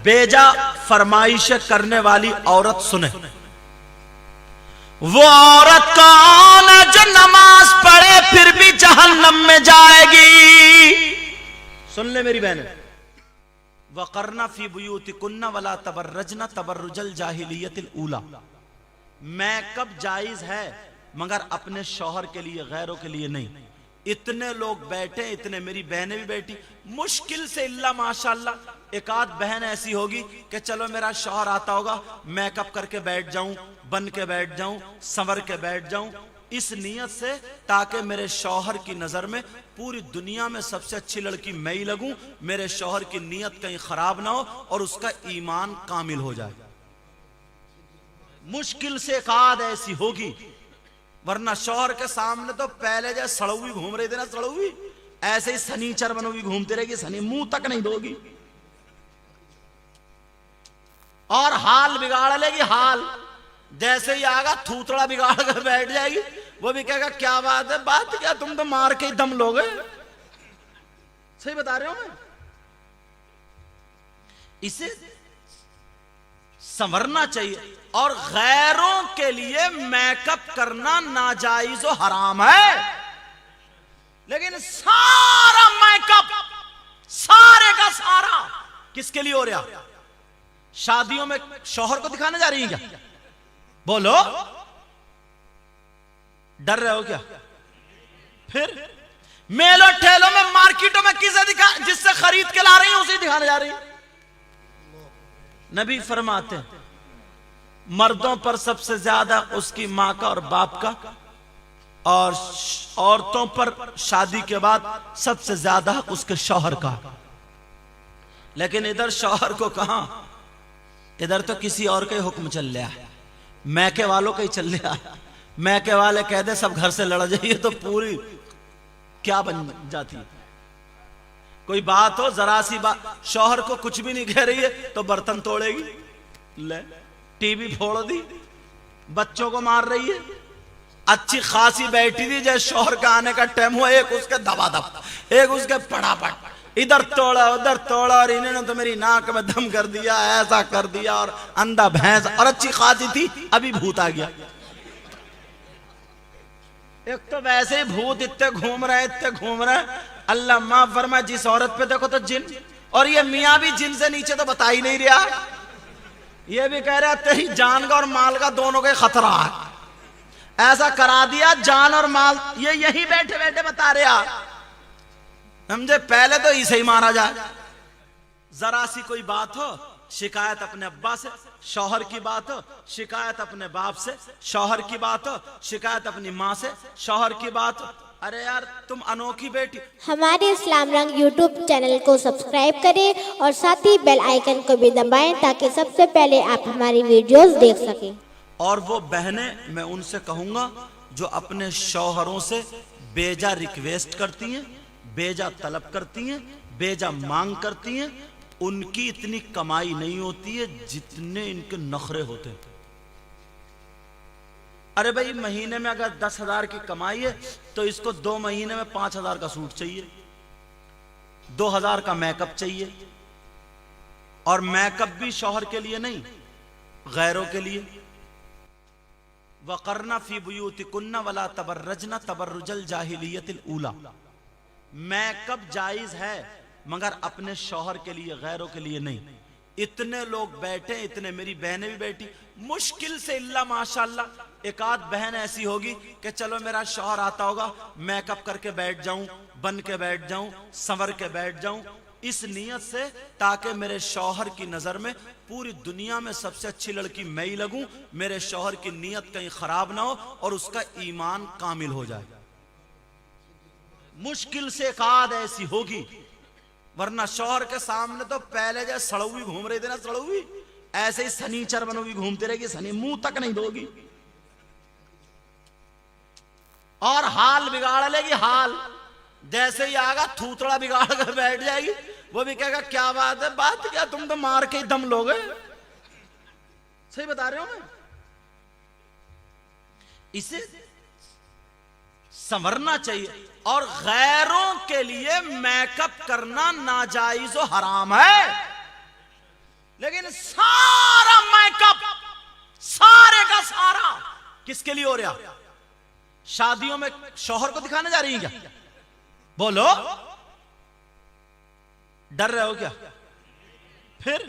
बेजा फरमाइश करने वाली औरत सुने। वो औरत कौन है जो नमाज पढ़े फिर भी जहन्नम में जाएगी। सुन ले मेरी बहन, वक़रना फी बुयूतिकुन्ना वला तबर्रजना तबर्रुजल जाहिलियतिल ऊला। मेकअप जायज है मगर अपने शौहर के लिए, गैरों के लिए नहीं। इतने लोग बैठे, इतने मेरी बहनें भी बैठी, मुश्किल से इल्ला माशाअल्लाह एक आध बहन ऐसी होगी कि चलो मेरा शौहर आता होगा, मेकअप करके बैठ जाऊं, बन के बैठ जाऊं, संवर के बैठ जाऊं, इस नियत से ताकि मेरे शौहर की नजर में पूरी दुनिया में सबसे अच्छी लड़की मैं ही लगूं, मेरे शौहर की नियत कहीं खराब ना हो और उसका ईमान कामिल हो जाए। मुश्किल से एक आध ऐसी होगी, वरना शौहर के सामने तो पहले जैसे सड़ुई घूम रही थी ना, सड़ुई ऐसे ही सनीचर बनोगी, घूमती रहेगी, सनी मुंह तक नहीं दोगी और हाल बिगाड़ लेगी। हाल जैसे ही आगा थूथड़ा बिगाड़ कर बैठ जाएगी, वो भी कहेगा क्या बात है, बात क्या, तुम तो मार के ही दम लोगे। सही बता रहे हो मैं? इसे संवरना चाहिए। और गैरों के लिए मेकअप करना नाजायज और हराम है, लेकिन सारा मेकअप सारे का सारा किसके लिए हो रहा? शादियों में शौहर को दिखाने जा रही है क्या? बोलो, डर रहे हो क्या? फिर मेलों ठेलों में, मार्केटों में किसे दिखा, जिससे खरीद के ला रही है उसे दिखाने जा रही है। नबी फरमाते हैं मर्दों पर सबसे ज्यादा उसकी मां का और बाप का, और औरतों पर शादी के बाद सबसे ज्यादा उसके शौहर का। लेकिन इधर शौहर को कहां, इधर तो किसी और का ही हुक्म चल रहा है, मैके वालों का ही चल रहा है। मैके वाले कह दे सब घर से लड़ जाइए तो पूरी क्या बन जाती है। कोई बात हो, जरा सी बात, शौहर को कुछ भी नहीं कह रही है तो बर्तन तोड़ेगी, ले टीवी फोड़ दी, बच्चों को मार रही है। अच्छी खासी बैठी थी, जैसे शौहर का आने का टाइम हुआ, एक उसके दबादब, एक उसके पड़ापट, इधर तोड़ा उधर तोड़ा, और इन्होंने तो मेरी नाक में दम कर दिया, ऐसा कर दिया, और अंधा भैंस, और अच्छी खासी थी, अभी भूत आ गया। एक तो वैसे ही भूत इतने घूम रहे, इतने घूम रहे, अल्लाह माफ फरमाए, जिस औरत पे देखो तो जिन, और ये मियाँ भी जिन से नीचे तो बता ही नहीं रहा, ये भी कह रहा तेरी जान का और माल का दोनों का खतरा है, ऐसा करा दिया जान और माल, ये यही बैठे बैठे बता रहा। समझे, पहले तो इसे ही मारा जाए। जरा सी कोई बात हो, शिकायत अपने अब्बा से, शौहर की बात हो शिकायत अपने बाप से, शौहर की बात हो शिकायत अपनी माँ से, शौहर की बात हो, अरे यार तुम अनोखी बेटी। हमारे इस्लाम रंग यूट्यूब चैनल को सब्सक्राइब करें और साथ ही बेल आइकन को भी दबाएं ताकि सबसे पहले आप हमारी वीडियोस देख सकें। और वो बहनें, मैं उनसे कहूंगा जो अपने शौहरों से बेजा रिक्वेस्ट करती हैं, बेजा तलब करती हैं, बेजा मांग करती हैं, उनकी इतनी कमाई नहीं होती है जितने इनके नखरे होते हैं। अरे भाई महीने में अगर 10,000 की कमाई है तो इसको 2 महीने में 5,000 का सूट चाहिए, 2,000 का मेकअप चाहिए, और मेकअप भी शौहर के लिए नहीं, गैरों के लिए। वक़रना फी बुयूतिकुन्ना वला तबर्रजना तबर्रुजल जाहिलियतिल ऊला। मेकअप जायज है मगर अपने शौहर के लिए, गैरों के लिए नहीं। इतने लोग बैठे, इतने मेरी बहनें भी बैठी, मुश्किल से इल्ला माशाअल्लाह एक आध बहन ऐसी होगी कि चलो मेरा शौहर आता होगा, मेकअप करके बैठ जाऊं, बन के बैठ जाऊं, संवर के बैठ जाऊं, इस नियत से ताकि मेरे शौहर की नजर में पूरी दुनिया में सबसे अच्छी लड़की मैं ही लगूं, मेरे शौहर की नियत कहीं खराब ना हो और उसका ईमान कामिल हो जाए। मुश्किल से एक आध ऐसी होगी, वरना शौहर के सामने तो पहले जैसे सड़ुई घूम रही थी ना, सड़ुई ऐसे ही सनीचर बनोगी, घूमती रहेगी, सनी मुंह तक नहीं दोगी और हाल बिगाड़ लेगी। हाल जैसे ही आगा थूथड़ा बिगाड़ कर बैठ जाएगी, वो भी कहेगा क्या बात है, बात क्या, तुम तो मार के ही दम लोगे। सही बता रहे हो मैं? इसे संवरना चाहिए। और गैरों के लिए मेकअप करना नाजायज और हराम है, लेकिन सारा मेकअप सारे का सारा किसके लिए हो रहा? शादियों में शौहर को दिखाने जा रही है क्या? बोलो, डर रहे हो क्या? फिर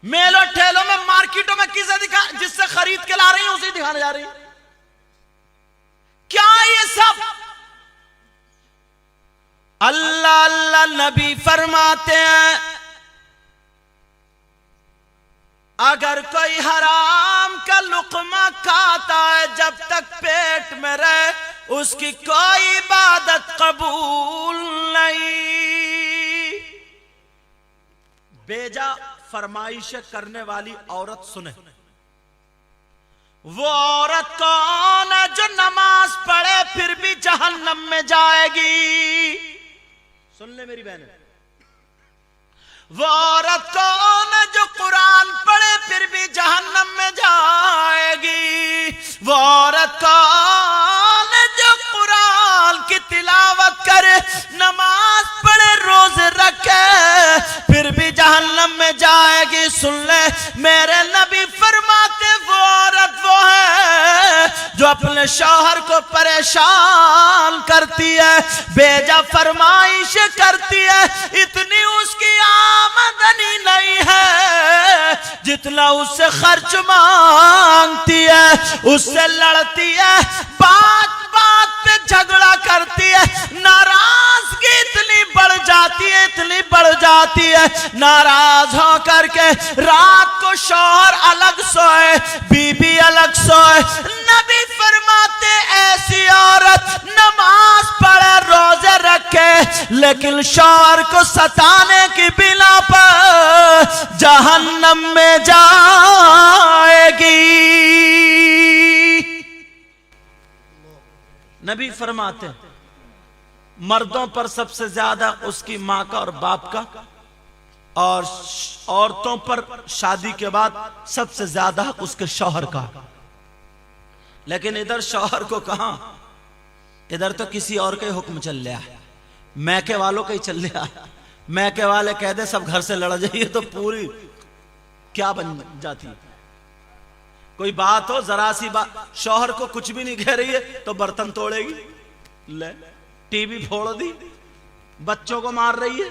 मेलों ठेलों में मार्केटों में किसे दिखा, जिससे खरीद के ला रही है उसे दिखाने जा रही है क्या? ये सब अल्लाह अल्लाह नबी फरमाते हैं, अगर कोई हराम का लुक़मा खाता है जब तक पेट में रहे उसकी कोई इबादत कबूल नहीं। बेजा फरमाइश करने वाली औरत सुने, वो औरत कौन है जो नमाज पढ़े फिर भी जहन्नम में जाएगी? सुन ले मेरी बहन, वो औरत कौन है जो कुरान पढ़े फिर भी जहन्नम में जाएगी? वो औरत कौन है जो कुरान की तिलावत करे, नमाज पढ़े, रोजे रखे, फिर भी जहन्नम में जाएगी? सुन ले मेरे नबी फरमाते, वो औरत वो है जो अपने शौहर को परेशान करती है, बेजा फरमाइश करती है, इतनी उसकी आमदनी नहीं है जितना उससे खर्च मांगती है, उससे लड़ती है, बात बात पे झगड़ा करती है, नाराजगी इतनी बढ़ जाती है, इतनी बढ़ जाती है, नाराज हो करके रात को शौहर अलग सोए, बीबी अलग सोए। नबी फरमाते ऐसी औरत नमाज पढ़े, रोजे रखे, लेकिन शौहर को सताने की बिना पर जहन्नम में जाएगी। नबी फरमाते मर्दों पर सबसे ज्यादा उसकी मां का और बाप का, और औरतों पर शादी के बाद सबसे ज्यादा उसके शौहर का। लेकिन इधर शौहर को कहां, इधर तो किसी और का हुक्म चल रहा है, मैके वालों का ही चल रहा है। मैके वाले कह दे सब घर से लड़ जाइए तो पूरी क्या बन जाती है। कोई बात हो, जरा सी बात, शौहर को कुछ भी नहीं कह रही है तो बर्तन तोड़ेगी, ले टीवी फोड़ दी, बच्चों को मार रही है।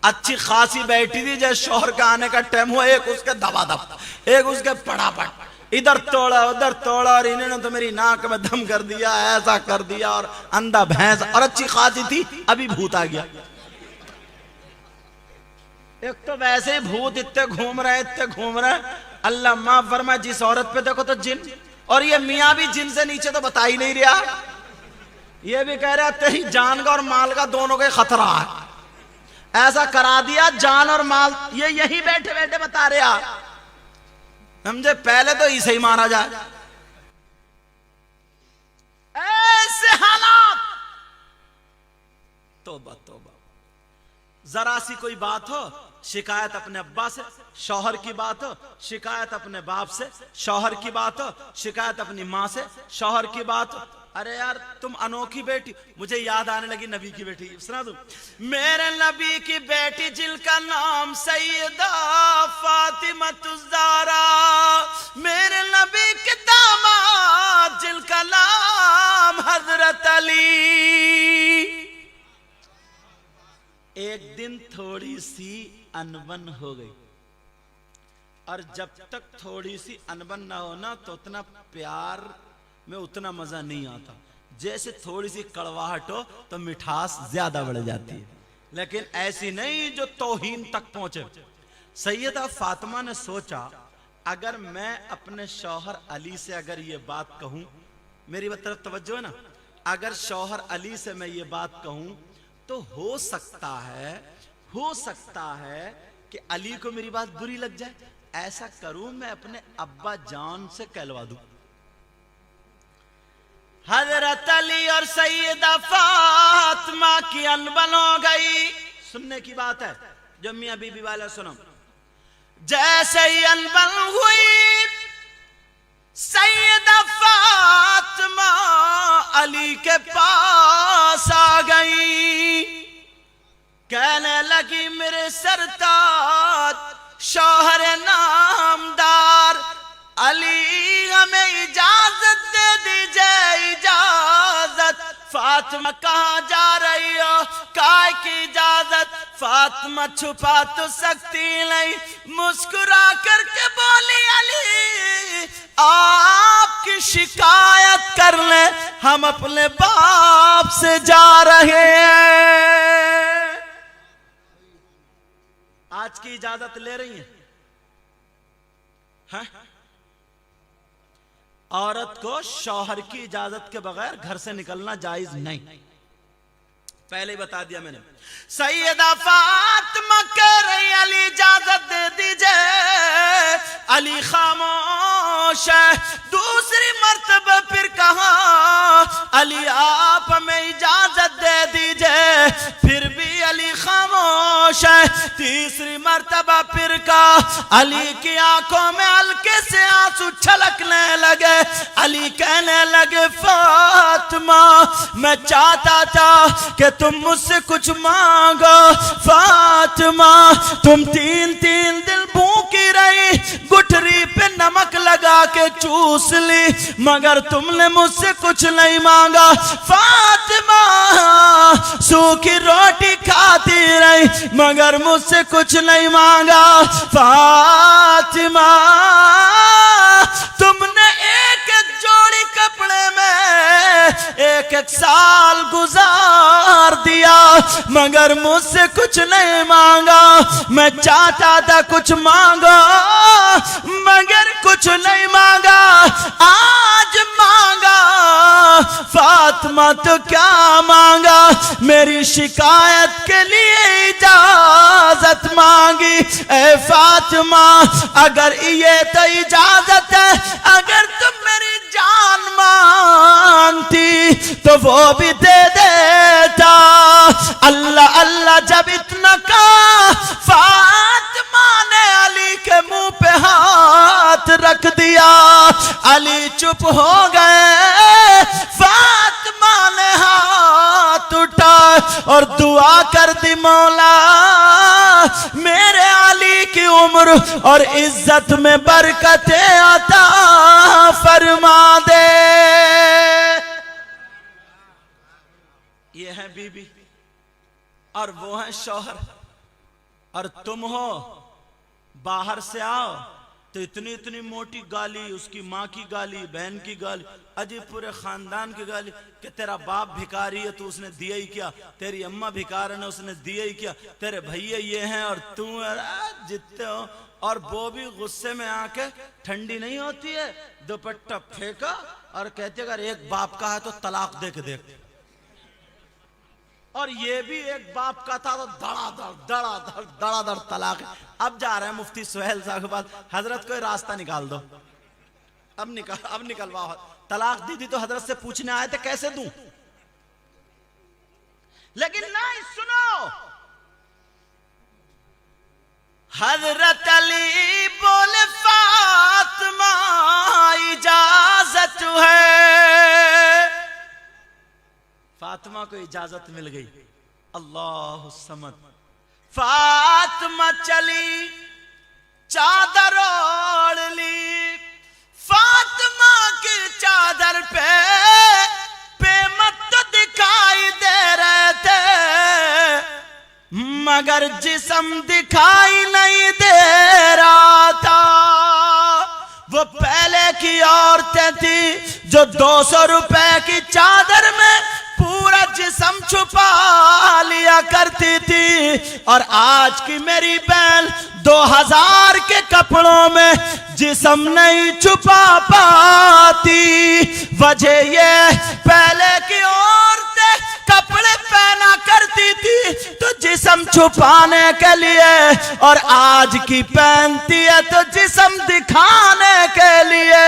अच्छी खासी बैठी थी, जैसे शौहर का आने का टाइम हुआ, एक उसके दबादब, एक उसके पड़ापट, इधर तोड़ा उधर तोड़ा, और इन्होंने तो मेरी नाक में दम कर दिया, ऐसा कर दिया, और अंधा भैंस, और अच्छी खासी थी, अभी भूत आ गया। एक तो वैसे ही भूत इतने घूम रहे, इतने घूम रहे। अल्लाह माफ फरमाए, जिस औरत पे देखो तो जिन, और ये मियाँ भी जिन से नीचे तो बता ही नहीं रहा, ये भी कह रहा तेरी जान का और माल का दोनों का खतरा है, ऐसा करा दिया जान और माल। ये यही बैठे बैठे बता रहा, समझे, पहले तो इसे ही मारा जाए। ऐसे हालात, तौबा तौबा। जरा सी कोई बात हो, शिकायत अपने अब्बा से, शौहर की बात हो, शिकायत अपने बाप से, शौहर की बात हो, शिकायत अपनी माँ से, शौहर की बात हो। अरे यार तुम अनोखी बेटी, मुझे याद आने लगी नबी की बेटी, सुना दूं? मेरे नबी की बेटी जिनका नाम सैयदा फातिमा ज़हरा, मेरे नबी के दामाद जिनका नाम हजरत अली। एक दिन थोड़ी सी अनबन हो गई, और जब तक थोड़ी सी अनबन ना हो ना तो उतना प्यार में उतना मजा नहीं आता। जैसे थोड़ी सी कड़वाहट हो तो मिठास ज्यादा बढ़ जाती है, लेकिन ऐसी नहीं जो तौहीन तक पहुंचे। सैयदा फातिमा ने सोचा, अगर मैं अपने शौहर अली से अगर ये बात कहूं, मेरी तरफ तवज्जो है ना, अगर शौहर अली से मैं ये बात कहूं तो हो सकता है कि अली को मेरी बात बुरी लग जाए। ऐसा करूं, मैं अपने अब्बा जान से कहलवा दूं। हजरत अली और सैयदा फातिमा की अनबन हो गई। सुनने की बात है, जो मियां बीबी वाला सुनो। जैसे ही अनबन हुई, सैयदा फातिमा अली के पास आ गई, कहने लगी मेरे सरताज शौहर फातिमा कहाँ जा रही हो, काय की इजाजत। फातिमा छुपा तो सकती नहीं, मुस्कुरा करके बोली अली आपकी शिकायत कर ले, हम अपने बाप से जा रहे हैं। आज की इजाजत ले रही हैं? हाँ? औरत को शौहर की इजाजत के बगैर घर से निकलना जायज नहीं, पहले ही बता दिया मैंने। सैयदा फातिमा कह रही अली इजाजत दे दीजिए, अली खामोश है। दूसरी मर्तबा फिर कहा अली आप हमें इजाजत दे दीजिए, फिर भी अली खामोश है। तीसरी मर्तबा फिर कहा, अली की आंखों में हल्के से आंसू छलकने लगे। अली कहने लगे फातिमा मैं चाहता था कि तुम मुझसे कुछ मांगो। फातिमा तुम 3 दिन भूखी रही, गुठरी पे नमक लगा के चूस ली, मगर तुमने मुझसे कुछ नहीं मांगा। फातिमा सूखी रोटी खाती रही, मगर मुझसे कुछ नहीं मांगा। फातिमा तुमने एक एक जोड़ी कपड़े में एक एक साल गुजार दिया, मगर मुझसे कुछ नहीं मांगा। मैं चाहता था कुछ मांगो, मगर कुछ नहीं मांगा। आज मांगा फातिमा तो क्या मांगा, मेरी शिकायत के लिए इजाजत मांगी। ए फातिमा अगर ये तो इजाजत है, अगर तुम मेरी जान मांगती तो वो भी दे देता। अल्लाह अल्लाह जब इतना कहा, फातिमा ने अली के मुंह पे हाथ रख दिया। अली चुप हो गए। फातिमा ने हाथ उठा और दुआ कर दी, मौला मेरे अली की उम्र और इज्जत में बरकतें अता फरमा दे। ये है बीबी और वो है शौहर। और तुम हो बाहर से आओ तो इतनी इतनी मोटी गाली, उसकी माँ की गाली, बहन की गाली, अजीब पूरे खानदान की गाली कि तेरा बाप भिखारी है तो उसने दिया ही क्या, तेरी अम्मा भिखार है उसने दिया ही क्या, तेरे भैया ये हैं और तू जितने हो। और वो भी गुस्से में आके ठंडी नहीं होती है, दुपट्टा फेंका और कहते अगर एक बाप का है तो तलाक दे के देख। और ये भी एक बाप का था तो धड़ाधड़ तलाक। अब जा रहे हैं मुफ्ती सुहेल साहब के पास, हजरत कोई रास्ता निकाल दो। अब निकलवाओ। तलाक दी थी तो हजरत से पूछने आए थे कैसे दूं, लेकिन नहीं, सुनो हजरत अली बोले फातिमा इजाजत है। फातिमा को इजाजत मिल गई। अल्लाह समद। फातिमा चली, चादर ओढ़ ली। फातिमा की चादर पे मत तो दिखाई दे रहे थे, मगर जिस्म दिखाई नहीं दे रहा था। वो पहले की औरतें थी जो 200 रुपए की चादर में पूरा जिस्म छुपा लिया करती थी, और आज की मेरी बहन 2000 के कपड़ों में जिस्म नहीं छुपा पाती। वजह ये पहले की औरतें कपड़े पहना करती थी तो जिस्म छुपाने के लिए, और आज की पहनती है तो जिस्म दिखाने के लिए।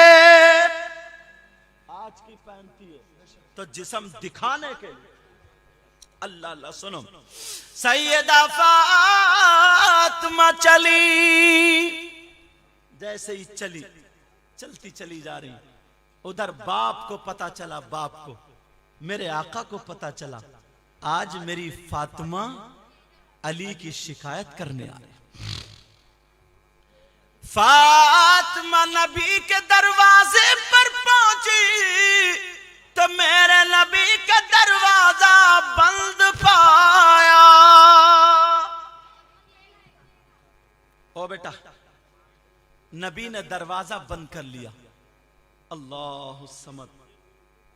आज की पहनती है तो जिस्म दिखाने के लिए। अल्लाह अल्लाह। सुनो, सैयदा फातिमा चली, जैसे ही चलती चली जा रही, उधर बाप को पता चला, बाप को, मेरे आका को पता चला आज मेरी फातिमा अली की शिकायत करने आ रही। फातिमा नबी के दरवाजे पर पहुंची तो तो मेरे नबी का दरवाजा बंद पाया। ओ बेटा, नबी ने दरवाजा बंद कर लिया। अल्लाह समद।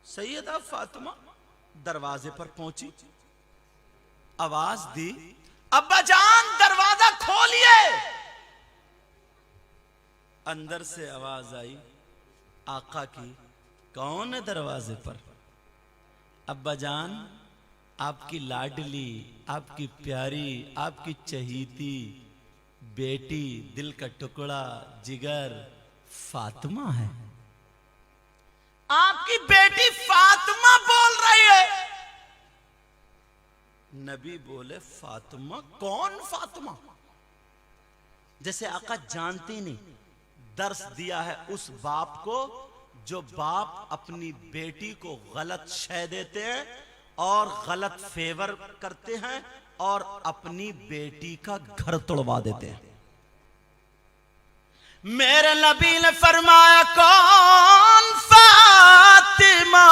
सैयदा फातिमा दरवाजे पर पहुंची, आवाज दी, अब्बा जान दरवाजा खोलिए। अंदर से आवाज आई आका की, कौन है दरवाजे पर? अब्बा जान, आपकी लाडली, आपकी प्यारी, आपकी चहीती बेटी, दिल का टुकड़ा, जिगर फातिमा है। आपकी बेटी फातिमा बोल रही है। नबी बोले, फातिमा? कौन फातिमा? जैसे आका जानती नहीं। दर्श दिया है उस बाप को जो बाप अपनी बेटी को गलत शय देते हैं और गलत फेवर करते हैं और अपनी बेटी का घर तोड़वा देते हैं। मेरे नबी ने फरमाया, कौन फातिमा?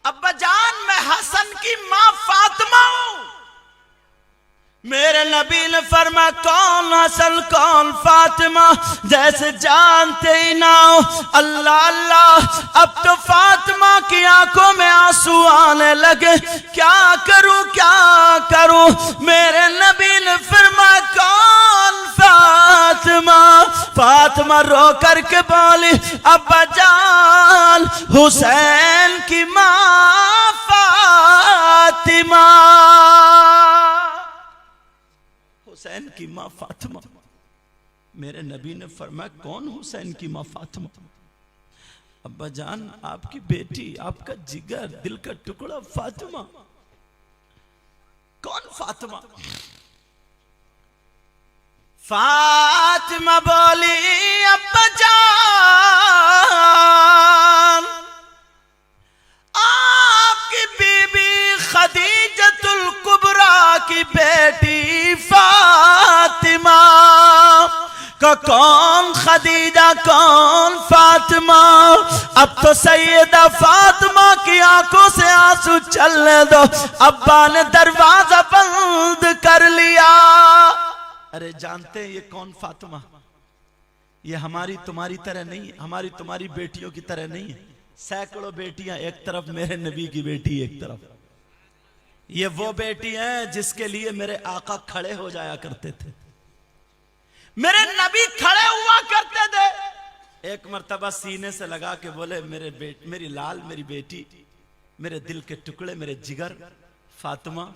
अब्बा जान, मैं हसन की मां फातिमा हूं। मेरे नबी ने फरमाया, कौन हसन कौन फातिमा? जैसे जानते ही ना हो। अल्लाह अल्लाह, अब तो फातिमा की आंखों में आंसू आने लगे। क्या करूं क्या करूं? मेरे नबी ने फरमाया, कौन फातिमा? फातिमा रो करके बोली, अब्बा जान, हुसैन की मां फातिमा। हुसैन की मां फातिमा। मेरे नबी ने फरमाया, कौन हुसैन की मां फातिमा? अब्बा जान, आपकी बेटी, आपका जिगर, दिल का टुकड़ा फातिमा। कौन फातिमा? फातिमा बोली, अब्बा जान, आपकी बीबी खदीजतुल कुबरा की बेटी फातिमा का कौन खदीजा कौन फातिमा? अब तो सैयदा फातिमा की आंखों से आंसू चलने दो। अब्बा ने दरवाजा बंद कर लिया। अरे जानते हैं ये कौन फातिमा? ये हमारी तुम्हारी तरह नहीं है, हमारी तुम्हारी बेटियों की तरह नहीं है। सैकड़ों बेटियां एक तरफ, मेरे नबी की बेटी एक तरफ। ये वो बेटी है जिसके लिए मेरे आका खड़े हो जाया करते थे, मेरे नबी खड़े हुआ करते थे। एक मर्तबा सीने से लगा के बोले, मेरी लाल, मेरी बेटी, मेरे दिल के टुकड़े, मेरे जिगर फातिमा,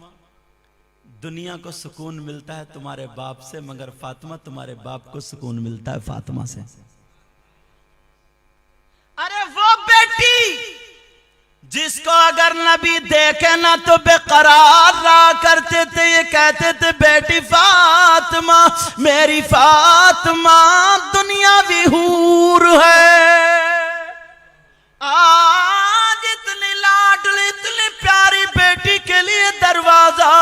दुनिया को सुकून मिलता है तुम्हारे बाप से, मगर फातिमा तुम्हारे बाप को सुकून मिलता है फातिमा से। अरे वो बेटी जिसको अगर नबी देखे ना तो बेकरार रहा करते थे। ये कहते थे, बेटी फातिमा, मेरी फातिमा दुनियावी हूर है। आज इतनी लाडली, इतनी प्यारी बेटी के लिए दरवाजा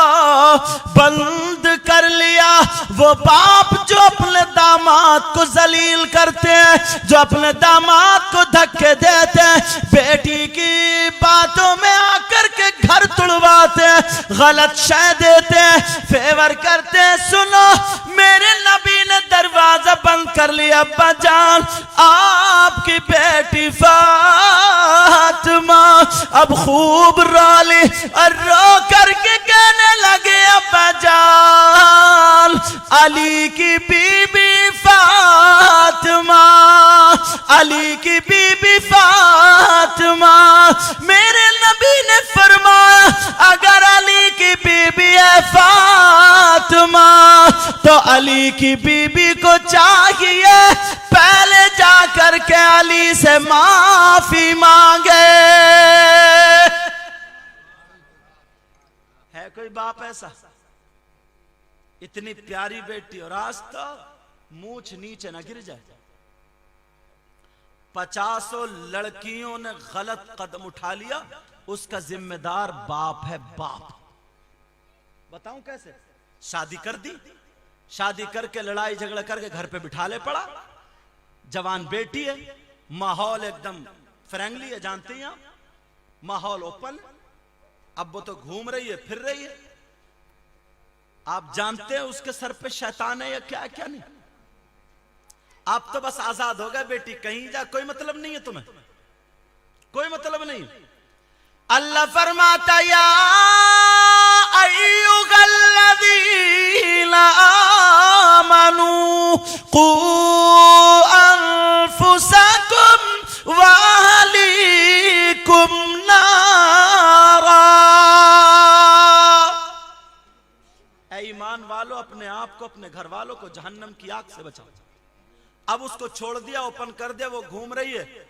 बंद कर लिया। वो बाप जो अपने दामाद को जलील करते हैं, जो अपने दामाद को धक्के देते हैं, बेटी की बातों में आकर के घर तुड़वाते हैं, गलत शय देते हैं, फेवर करते हैं। सुनो, मेरे नबी ने दरवाजा बंद कर लिया। अब्बा जान, आपकी बेटी फातिमा अब खूब रोली और रो करके कहने लगे, अब्बा जान, अली की बीबी फातिमा, अली की बीबी फातिमा। मेरे नबी ने फरमाया, अगर अली की बीबी है फातिमा तो अली की बीबी को चाहिए पहले जाकर के अली से माफी मांगे। है कोई बाप ऐसा? इतनी प्यारी बेटी और आज तो मूछ नीचे ना गिर जाए। 50 लड़कियों ने गलत कदम उठा लिया, उसका जिम्मेदार बाप है। बाप बताऊं कैसे? शादी कर दी, शादी करके लड़ाई झगड़ा करके घर पे बिठा ले पड़ा। जवान बेटी है, माहौल एकदम फ्रेंडली है, जानते हैं आप, माहौल ओपन। अब वो तो घूम रही है, फिर रही है, आप जानते हैं उसके सर पे शैतान है या क्या क्या नहीं। आप तो बस आजाद हो गए बेटी, कहीं जा, कोई मतलब नहीं है तुम्हें, कोई मतलब नहीं। अल्लाह फरमाता या अय्युहल्लज़ीना आमनू कू अनफुसकुम व अहलीकुम नारा। ऐ ईमान वालों, अपने आप को, अपने घर वालों को जहन्नम की आग से बचाओ। अब उसको छोड़ दिया, ओपन कर दिया, वो घूम रही है।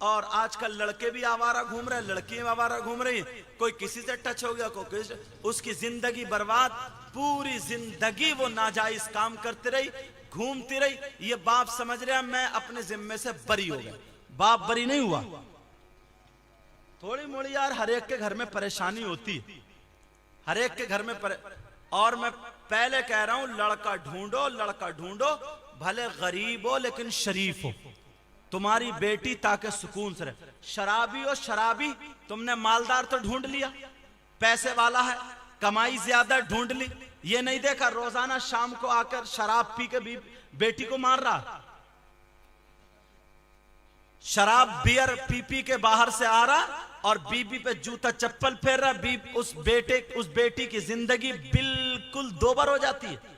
और आजकल लड़के भी आवारा घूम रहे हैं, लड़कियां आवारा घूम रही हैं, कोई किसी से टच हो गया, कोई किसी, उसकी जिंदगी बर्बाद, पूरी जिंदगी वो नाजायज काम करती रही, घूमती रही। ये बाप समझ रहे हैं मैं अपने जिम्मे से बरी हो गया, बाप बरी नहीं हुआ। थोड़ी मोड़ी यार हर एक के घर में परेशानी होती है, हर एक के घर में और मैं पहले कह रहा हूं, लड़का ढूंढो, लड़का ढूंढो, भले गरीब हो लेकिन शरीफ हो, तुम्हारी बेटी ताकि सुकून से रहे। शराबी हो शराबी, तुमने मालदार तो ढूंढ लिया, पैसे वाला है, कमाई ज्यादा ढूंढ ली, ये नहीं देखा रोजाना शाम को आकर शराब पी के बेटी को मार रहा, शराब बियर पी पी के बाहर से आ रहा और बीबी पे जूता चप्पल फेर रहा। उस बेटी की जिंदगी बिल्कुल दोबर हो जाती है।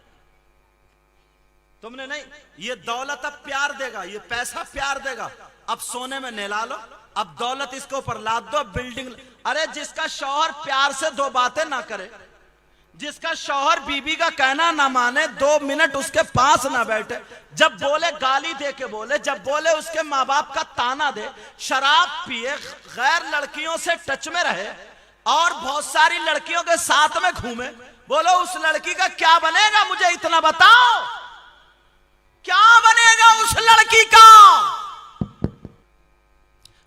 तुमने नहीं, ये दौलत अब प्यार देगा, ये पैसा प्यार देगा, अब सोने में नहला लो, अब दौलत इसके ऊपर लाद दो, बिल्डिंग। अरे जिसका शौहर प्यार से दो बातें ना करे, जिसका शौहर बीबी का कहना ना माने, 2 मिनट उसके पास ना बैठे, जब बोले गाली दे के बोले, जब बोले उसके माँ बाप का ताना दे, शराब पिए, गैर लड़कियों से टच में रहे और बहुत सारी लड़कियों के साथ में घूमे, बोलो उस लड़की का क्या बनेगा? मुझे इतना बताओ, क्या बनेगा उस लड़की का?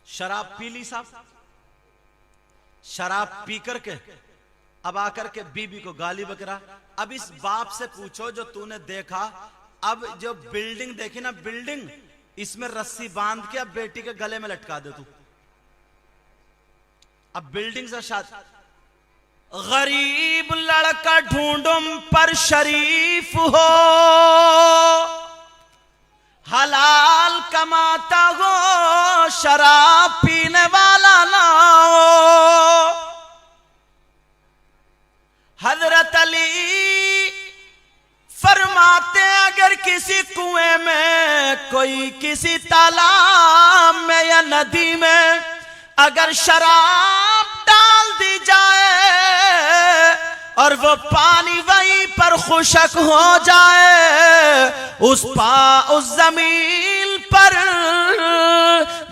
शराब पी ली साहब, शराब पी करके अब आकर के बीबी को गाली बकरा। अब इस बाप से पूछो जो तूने देखा, अब जो बिल्डिंग देखी ना, बिल्डिंग, इसमें रस्सी बांध के अब बेटी के गले में लटका दे तू। अब बिल्डिंग से शादी, गरीब लड़का ढूंढूं पर शरीफ हो, हलाल कमाता हो, शराब पीने वाला ना हो। हजरत अली फरमाते अगर किसी कुएं में, कोई किसी तालाब में या नदी में अगर शराब डाल दी जाए और वो पानी वहीं पर खुशक हो जाए, उस जमीन पर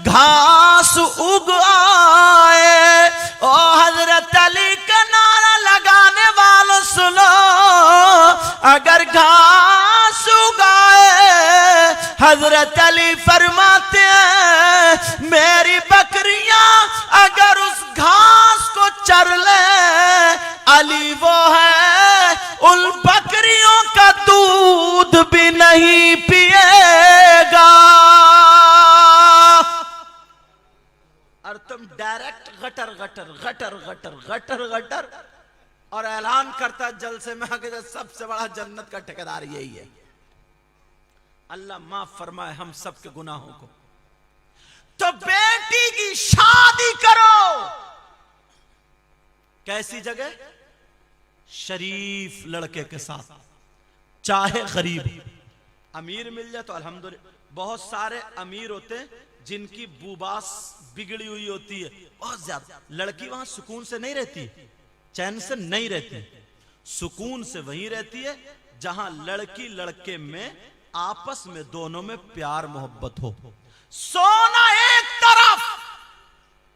घास उग आए। ओ हजरत अली का नारा लगाने वालों सुनो, अगर घास उगाए, हजरत अली फरमाते हैं मेरी बकरियां अगर उस घास को चर ले, अली वो है उन बकरियों का दूध भी नहीं पिएगा। और तुम direct gutter gutter gutter gutter gutter gutter और ऐलान करता जलसे में आके सबसे बड़ा जन्नत का ठेकेदार यही है। अल्लाह माफ फरमाए हम सब के गुनाहों को। तो बेटी की शादी करो, कैसी जगह? शरीफ लड़के के साथ, चाहे गरीब। अमीर मिल जाए तो अल्हम्दुलिल्लाह, बहुत सारे अमीर होते हैं जिनकी बुबास बिगड़ी हुई होती है बहुत ज्यादा, लड़की वहां सुकून से नहीं रहती, चैन से नहीं रहती। सुकून से वहीं रहती है जहां लड़की लड़के में आपस में दोनों में प्यार मोहब्बत हो। सोना एक तरफ,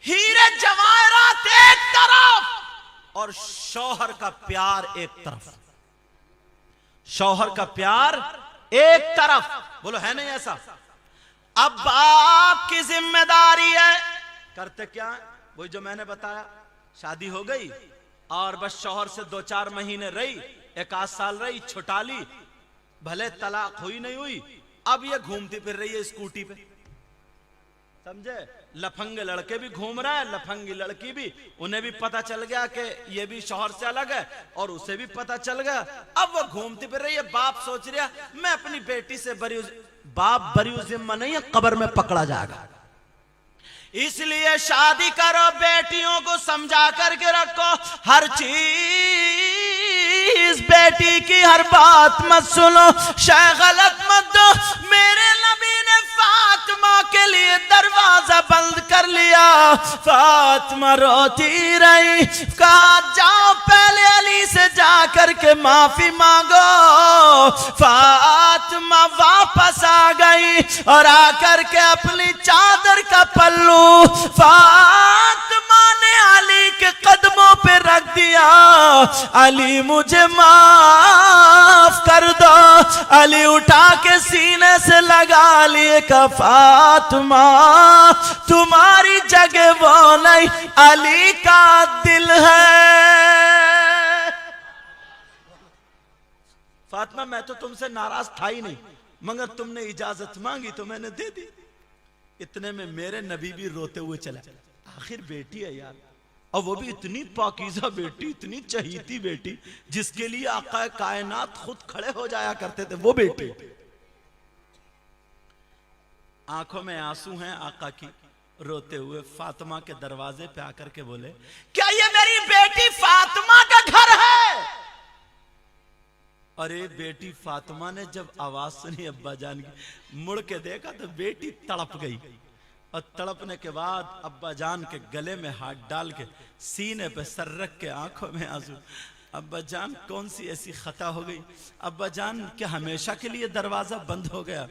हीरे जवाहरात एक तरफ और शौहर का प्यार एक तरफ, शौहर का प्यार एक तरफ। बोलो है नहीं ऐसा? अब बाप की जिम्मेदारी है, करते क्या है? वही जो मैंने बताया, शादी हो गई और बस शौहर से 2-4 महीने रही, 1 साल रही, छुटा ली, भले तलाक हुई नहीं हुई, अब ये घूमती फिर रही है स्कूटी पे। समझे? लफंगे लड़के भी घूम रहे हैं, लफंगी लड़की भी, उन्हें भी पता चल गया कि ये भी शौहर से अलग है और उसे भी पता चल गया। अब वो घूमती फिर रही है। बाप सोच रहा मैं अपनी बेटी से बरी, बाप बरी जिम्मा नहीं है, कब्र में पकड़ा जाएगा। इसलिए शादी करो, बेटियों को समझा करके रखो, हर चीज बेटी की हर बात मत सुनो, शय गलत मत दो। मेरे नबी ने फातिमा के लिए दरवाजा बंद कर लिया। फातिमा रोती रही, कहा जाओ पहले अली से जा करके माफी मांगो। फातिमा वापस आ गई और आकर के अपनी चादर का पल्लू फातिमा ने अली के कदमों पे रख दिया। अली मुझे माफ कर दो। अली उठा के सीने से लगा लिए का फातिमा तुम्हारी जगह वो नहीं, अली का दिल है। फातिमा मैं तो तुमसे नाराज था ही नहीं, मगर तुमने इजाजत मांगी तो मैंने दे दी। इतने में मेरे नबी भी रोते हुए चला। आखिर बेटी है यार, और वो भी इतनी पाकीज़ा बेटी, इतनी चहीती बेटी, जिसके लिए आका कायनात खुद खड़े हो जाया करते थे, वो बेटी। आंखों में आंसू हैं आका की, रोते हुए फातिमा के दरवाजे पे आकर के बोले, क्या ये मेरी बेटी फातिमा का घर है? अरे बेटी फातिमा ने जब आवाज सुनी अब्बा जान की, मुड़ के देखा तो बेटी तड़प गई, और तड़पने के बाद अब्बा जान के गले में हाथ डाल के सीने पे सर रख के आंखों में आंसू, अब्बा जान कौन सी ऐसी खता हो गई? अब्बा जान क्या हमेशा के लिए दरवाजा बंद हो गया?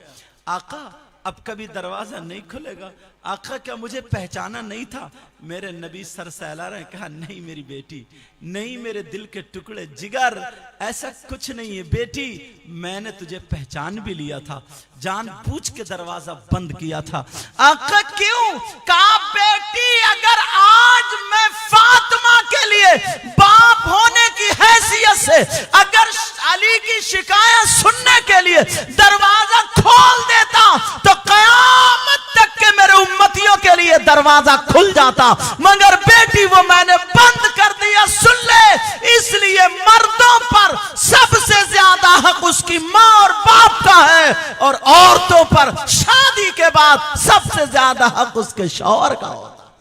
आका अब कभी दरवाजा नहीं खुलेगा। आका क्या मुझे पहचाना नहीं था? मेरे नबी सर सहला रहे, कहा नहीं मेरी बेटी, नहीं मेरे दिल के टुकड़े जिगर, ऐसा कुछ नहीं है बेटी, मैंने तुझे पहचान भी लिया था, जानबूझ के दरवाजा बंद किया था। आका क्यों? कहा बेटी अगर आज मैं फातिमा के लिए बाप होने की हैसियत से अगर अली की शिकायत सुनने के लिए दरवाजा खोल देता तो कयामत तक के मेरे उम्मतियों के लिए दरवाजा खुल जाता, मगर बेटी वो मैंने बंद कर दिया। सुन ले, इसलिए मर्दों पर सबसे ज्यादा हक उसकी मां और बाप का है, और औरतों पर शादी के बाद सबसे ज्यादा हक उसके शौहर का होता।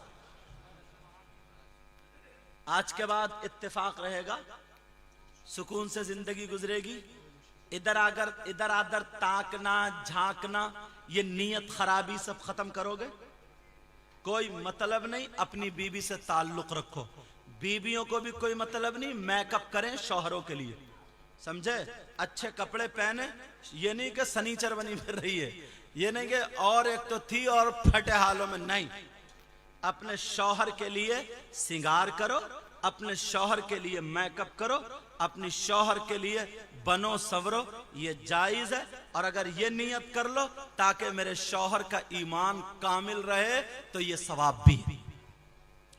आज के बाद इत्तेफाक रहेगा, सुकून से जिंदगी गुजरेगी। इधर आदर ताकना झांकना, ये नीयत खराबी सब खत्म करोगे। कोई मतलब नहीं, अपनी बीवी से ताल्लुक रखो। बीवियों को भी कोई मतलब नहीं, मेकअप करें शौहरों के लिए, समझे? अच्छे कपड़े पहने, ये नहीं कि सनीचर बनी फिर रही है, ये नहीं कि और एक तो थी और फटे हालों में, नहीं। अपने शौहर के लिए सिंगार करो, अपने शौहर के लिए मेकअप करो, अपनी शौहर के लिए बनो सवरो, ये जायज है। और अगर ये नियत कर लो ताकि मेरे शौहर का ईमान कामिल रहे तो ये सवाब भी है।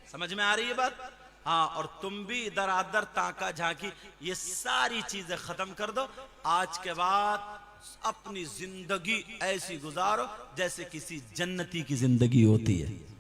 समझ में आ रही है बात? हाँ, और तुम भी इधर आदर ताका झांकी ये सारी चीजें खत्म कर दो। आज के बाद अपनी जिंदगी ऐसी गुजारो जैसे किसी जन्नती की जिंदगी होती है।